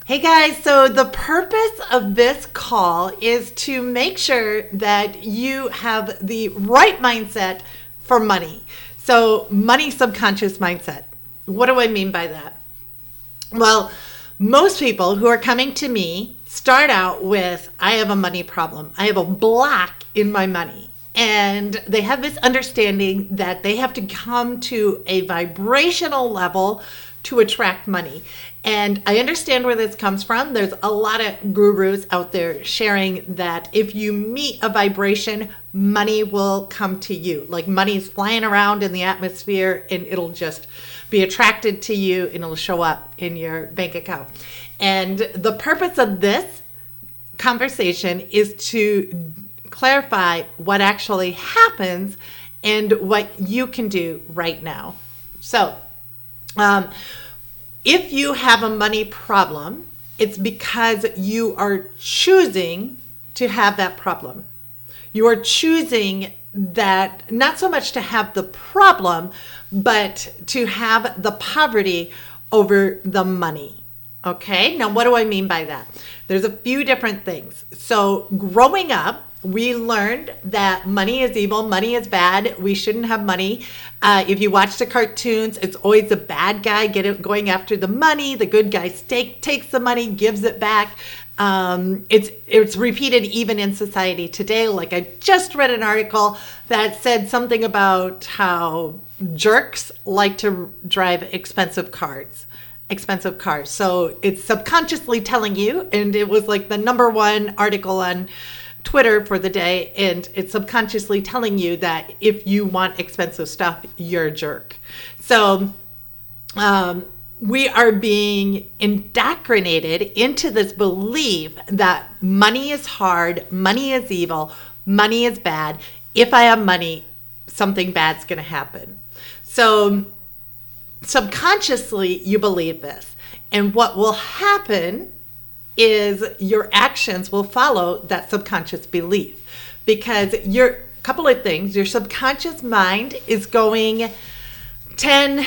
Hey guys, so the purpose of this call is to make sure that you have the right mindset for money. So, money subconscious mindset. What do I mean by that? Well, most people who are coming to me start out with, I have a money problem. I have a block in my money. And they have this understanding that they have to come to a vibrational level to attract money. And I understand where this comes from. There's a lot of gurus out there sharing that if you meet a vibration, money will come to you. Like money's flying around in the atmosphere and it'll just be attracted to you and it'll show up in your bank account. And the purpose of this conversation is to clarify what actually happens and what you can do right now. So, if you have a money problem, it's because you are choosing to have that problem. You are choosing that not so much to have the problem, but to have the poverty over the money. Okay, now what do I mean by that? There's a few different things. So growing up, we learned that money is evil, money is bad, we shouldn't have money. If you watch the cartoons, it's always the bad guy going after the money, the good guy takes the money, gives it back. It's repeated even in society today. Like I just read an article that said something about how jerks like to drive expensive cars. So it's subconsciously telling you, and it was like the #1 article on Twitter for the day, and it's subconsciously telling you that if you want expensive stuff, you're a jerk. So we are being indoctrinated into this belief that money is hard, money is evil, money is bad. If I have money, something bad's going to happen. So subconsciously, you believe this. And what will happen is your actions will follow that subconscious belief, because couple of things. Your subconscious mind is going 10,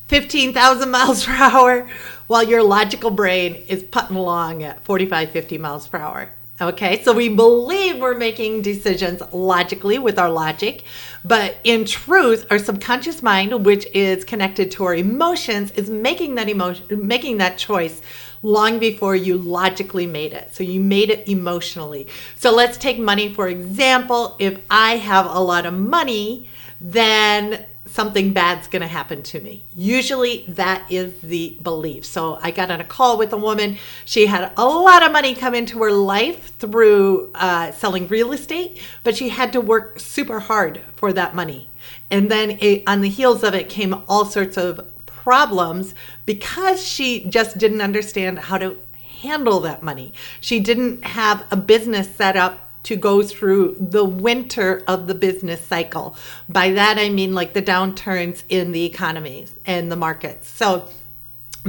15,000 miles per hour, while your logical brain is putting along at 45, 50 miles per hour. Okay, so we believe we're making decisions logically with our logic, but in truth, our subconscious mind, which is connected to our emotions, is making that choice long before you logically made it. So you made it emotionally. So let's take money, for example. If I have a lot of money, then something bad's going to happen to me. Usually that is the belief. So I got on a call with a woman. She had a lot of money come into her life through selling real estate, but she had to work super hard for that money. And then on the heels of it came all sorts of problems because she just didn't understand how to handle that money. She didn't have a business set up to go through the winter of the business cycle. By that, I mean like the downturns in the economies and the markets. So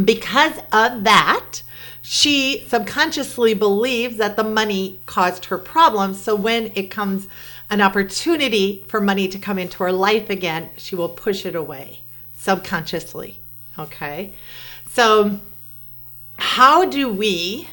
because of that, she subconsciously believes that the money caused her problems. So when it comes an opportunity for money to come into her life again, she will push it away subconsciously. Okay. So how do we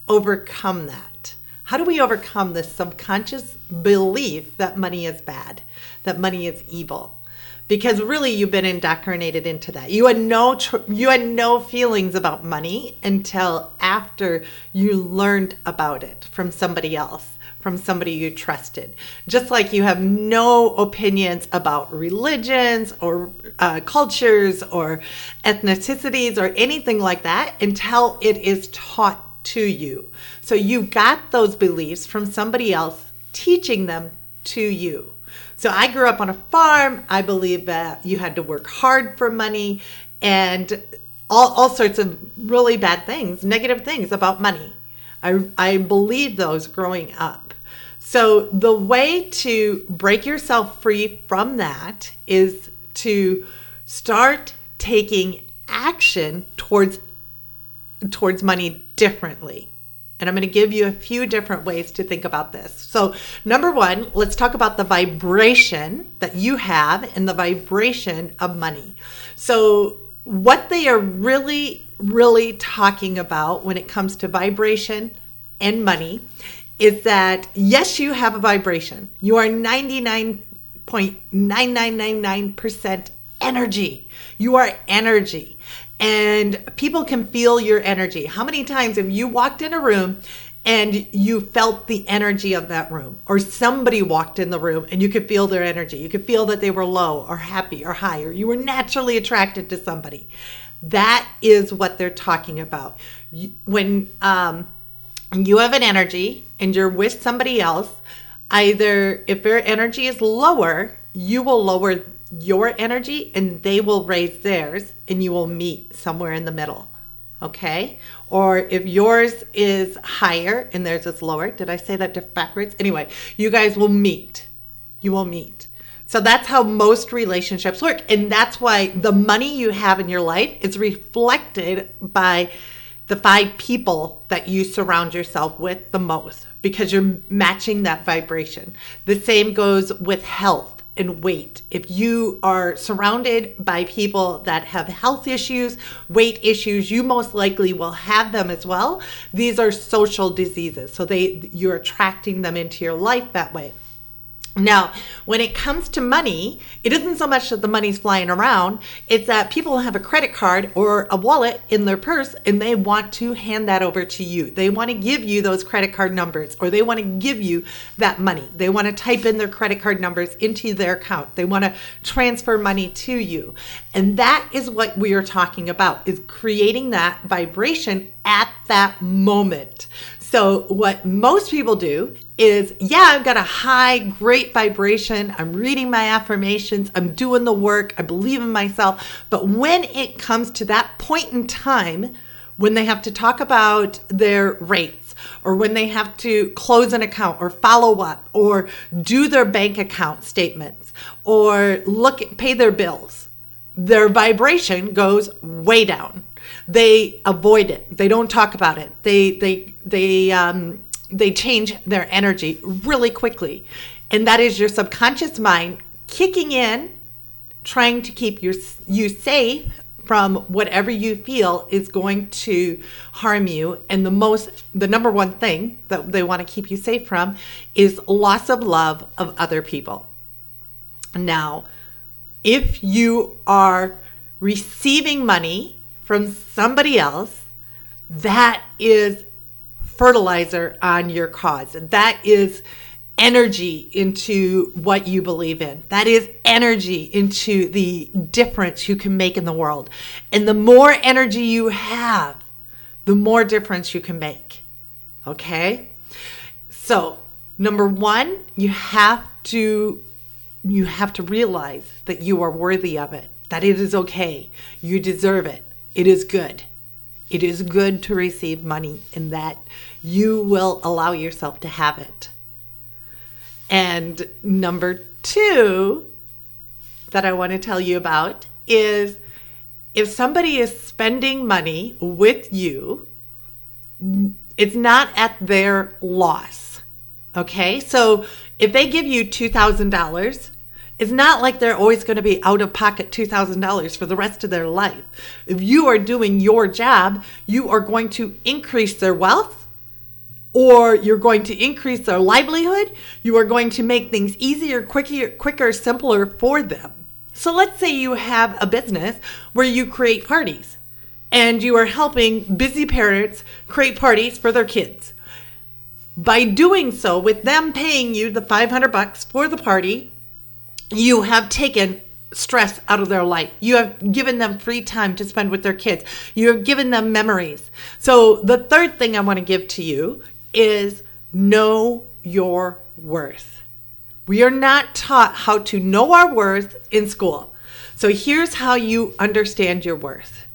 overcome that? How do we overcome this subconscious belief that money is bad, that money is evil? Because really you've been indoctrinated into that. You had no feelings about money until after you learned about it from somebody else, from somebody you trusted. Just like you have no opinions about religions or cultures or ethnicities or anything like that until it is taught to you. So you got those beliefs from somebody else teaching them to you. So I grew up on a farm. I believe that you had to work hard for money and all sorts of really bad things, negative things about money. I believe those growing up. So the way to break yourself free from that is to start taking action towards money differently. And I'm going to give you a few different ways to think about this. So #1, let's talk about the vibration that you have and the vibration of money. So what they are really really talking about when it comes to vibration and money is that, yes, you have a vibration. You are 99.9999% energy. You are energy. And people can feel your energy. How many times have you walked in a room and you felt the energy of that room? Or somebody walked in the room and you could feel their energy. You could feel that they were low or happy or high, or you were naturally attracted to somebody. That is what they're talking about. When you have an energy and you're with somebody else, either if their energy is lower, you will lower your energy and they will raise theirs, and you will meet somewhere in the middle. Okay? Or if yours is higher and theirs is lower, did I say that backwards? Anyway, you guys will meet. You will meet. So that's how most relationships work. And that's why the money you have in your life is reflected by the 5 people that you surround yourself with the most, because you're matching that vibration. The same goes with health and weight. If you are surrounded by people that have health issues, weight issues, you most likely will have them as well. These are social diseases. So you're attracting them into your life that way. Now, when it comes to money, it isn't so much that the money's flying around, it's that people have a credit card or a wallet in their purse and they want to hand that over to you. They want to give you those credit card numbers, or they want to give you that money. They want to type in their credit card numbers into their account. They want to transfer money to you. And that is what we are talking about, is creating that vibration at that moment. So what most people do is, yeah, I've got a high, great vibration. I'm reading my affirmations. I'm doing the work. I believe in myself. But when it comes to that point in time, when they have to talk about their rates, or when they have to close an account or follow up or do their bank account statements or pay their bills, their vibration goes way down. They avoid it. They don't talk about it. They change their energy really quickly. And that is your subconscious mind kicking in, trying to keep you safe from whatever you feel is going to harm you. And the number one thing that they want to keep you safe from is loss of love of other people. Now, if you are receiving money from somebody else, that is fertilizer on your cause. That is energy into what you believe in. That is energy into the difference you can make in the world. And the more energy you have, the more difference you can make. Okay? So, number one, you have to realize that you are worthy of it, that it is okay. You deserve it. It is good. It is good to receive money, and that you will allow yourself to have it. And number 2 that I want to tell you about is, if somebody is spending money with you, it's not at their loss. Okay? So if they give you $2,000, it's not like they're always going to be out of pocket $2,000 for the rest of their life. If you are doing your job, you are going to increase their wealth, or you're going to increase their livelihood. You are going to make things easier, quicker, simpler for them. So let's say you have a business where you create parties and you are helping busy parents create parties for their kids. By doing so, with them paying you the $500 for the party, you have taken stress out of their life. You have given them free time to spend with their kids. You have given them memories. So the third thing I want to give to you is know your worth. We are not taught how to know our worth in school. So here's how you understand your worth.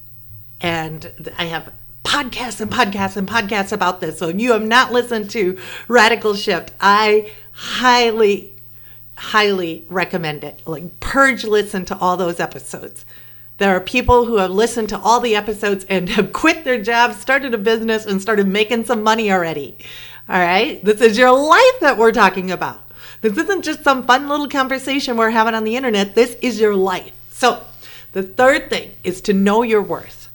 And I have podcasts and podcasts and podcasts about this. So if you have not listened to Radical Shift, I highly recommend it. Like, purge listen to all those episodes. There are people who have listened to all the episodes and have quit their jobs, started a business, and started making some money already. All right? This is your life that we're talking about. This isn't just some fun little conversation we're having on the internet. This is your life. So the third thing is to know your worth.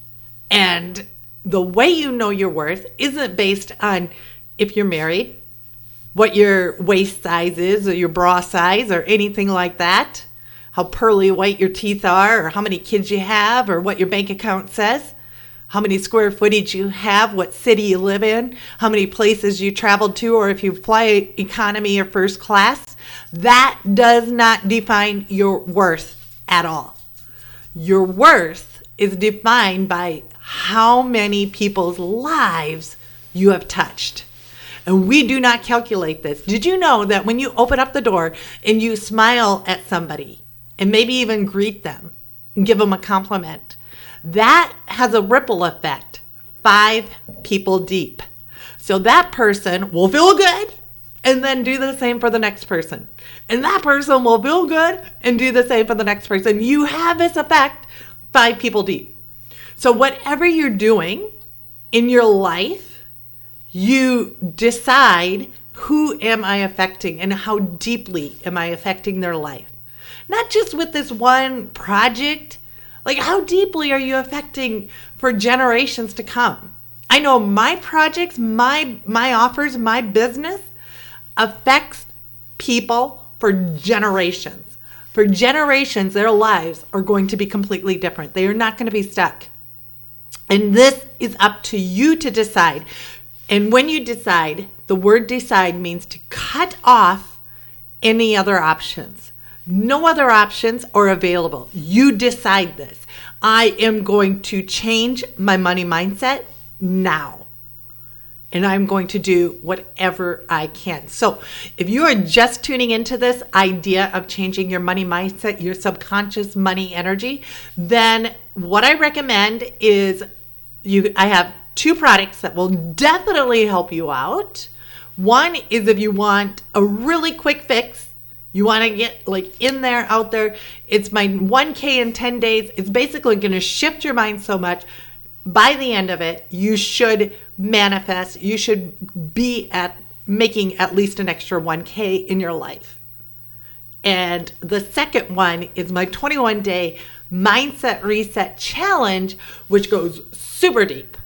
And the way you know your worth isn't based on if you're married, what your waist size is, or your bra size, or anything like that, how pearly white your teeth are, or how many kids you have, or what your bank account says, how many square footage you have, what city you live in, how many places you traveled to, or if you fly economy or first class. That does not define your worth at all. Your worth is defined by how many people's lives you have touched. And we do not calculate this. Did you know that when you open up the door and you smile at somebody and maybe even greet them and give them a compliment, that has a ripple effect 5 people deep. So that person will feel good and then do the same for the next person. And that person will feel good and do the same for the next person. You have this effect 5 people deep. So whatever you're doing in your life, you decide, who am I affecting and how deeply am I affecting their life? Not just with this one project. Like, how deeply are you affecting for generations to come? I know my projects, my offers, my business affects people for generations. For generations, their lives are going to be completely different. They are not going to be stuck. And this is up to you to decide. And when you decide, the word decide means to cut off any other options. No other options are available. You decide this. I am going to change my money mindset now. And I'm going to do whatever I can. So if you are just tuning into this idea of changing your money mindset, your subconscious money energy, then what I recommend is I have 2 products that will definitely help you out. One is if you want a really quick fix, you want to get like in there, out there. It's my 1K in 10 days. It's basically going to shift your mind so much. By the end of it, you should manifest. You should be at making at least an extra 1K in your life. And the second one is my 21-day mindset reset challenge, which goes super deep.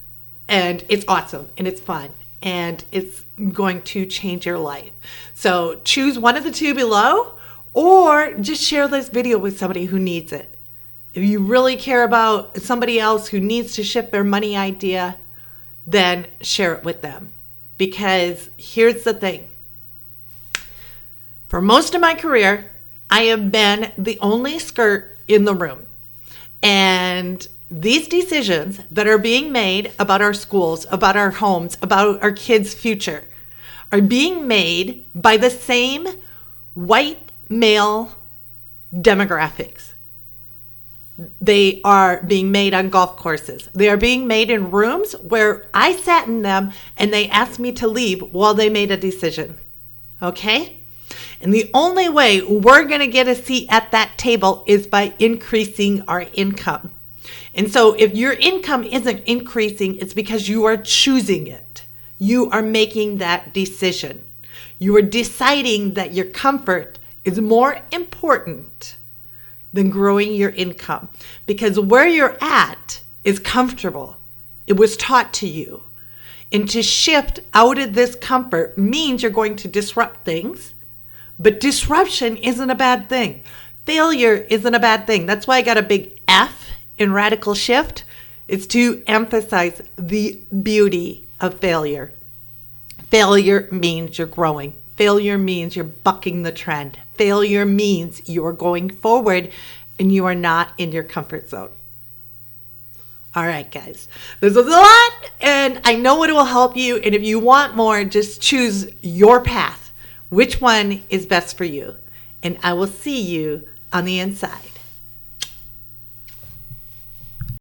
And it's awesome and it's fun and it's going to change your life. So choose one of the 2 below, or just share this video with somebody who needs it. If you really care about somebody else who needs to shift their money idea, then share it with them. Because here's the thing. For most of my career, I have been the only skirt in the room. And these decisions that are being made about our schools, about our homes, about our kids' future, are being made by the same white male demographics. They are being made on golf courses. They are being made in rooms where I sat in them and they asked me to leave while they made a decision. Okay? And the only way we're going to get a seat at that table is by increasing our income. And so if your income isn't increasing, it's because you are choosing it. You are making that decision. You are deciding that your comfort is more important than growing your income, because where you're at is comfortable. It was taught to you. And to shift out of this comfort means you're going to disrupt things, but disruption isn't a bad thing. Failure isn't a bad thing. That's why I got a big F in radical shift. It's to emphasize the beauty of failure. Failure means you're growing. Failure means you're bucking the trend. Failure means you are going forward and you are not in your comfort zone. All right, guys, this was a lot and I know it will help you. And if you want more, just choose your path. Which one is best for you? And I will see you on the inside.